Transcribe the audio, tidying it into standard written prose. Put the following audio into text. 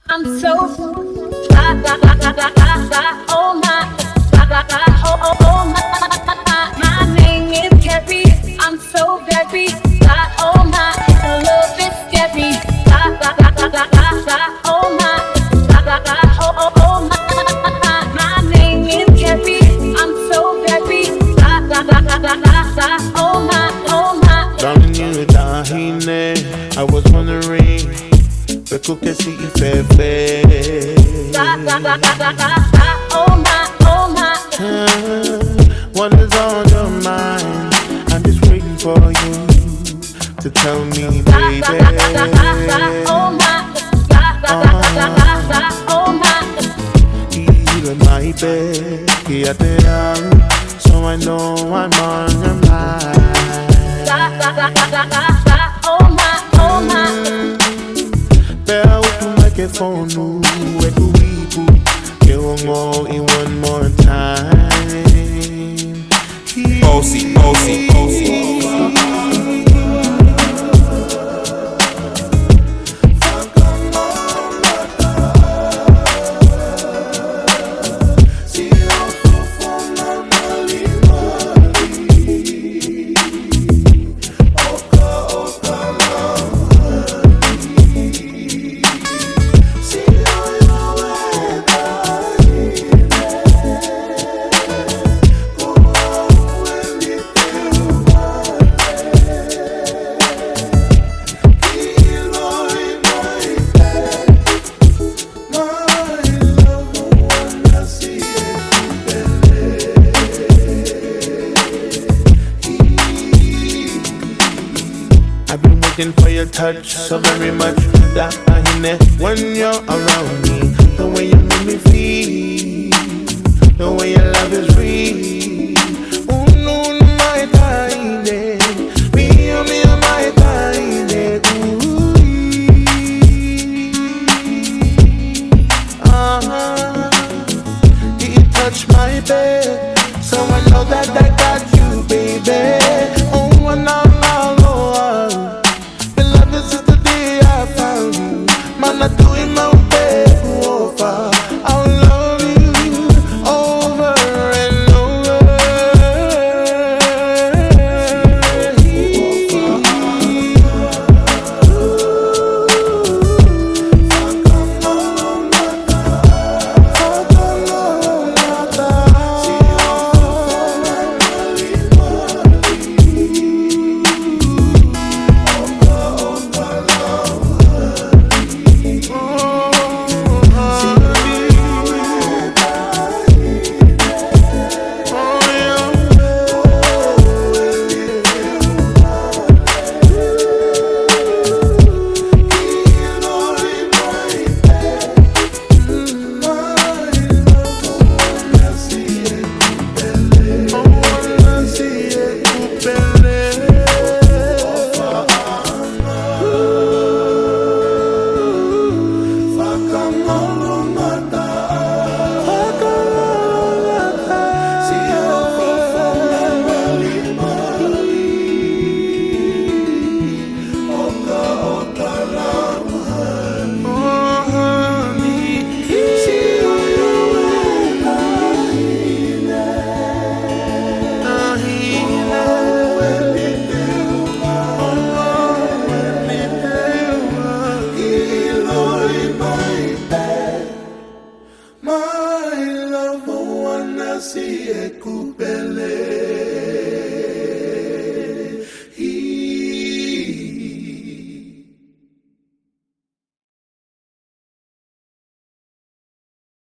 I'm so oh my, oh my name is Carrie. I'm so very oh my, the love is scary. Oh my, oh my name is Carrie. I'm so very oh my. Darling, you dahine. I was wondering. Peko kesi ifefe. Oh my. What is on your mind? I'm just waiting for you to tell me, baby. Oh my. Even my bed, so I know I'm on your mind. Oh my. Bear with my microphone, where do we go? Get all in one more time. Bose. I've been waiting for your touch so very much. That I hear when you're around me. The way you make me feel, the way your love is real. Oh no, no, my time, me, oh my time, you touch my bed, so I know that I got you, baby. Oh, and I'm man, I do it my way over. I'll love you over and over. My love, Ouana, si ekupele.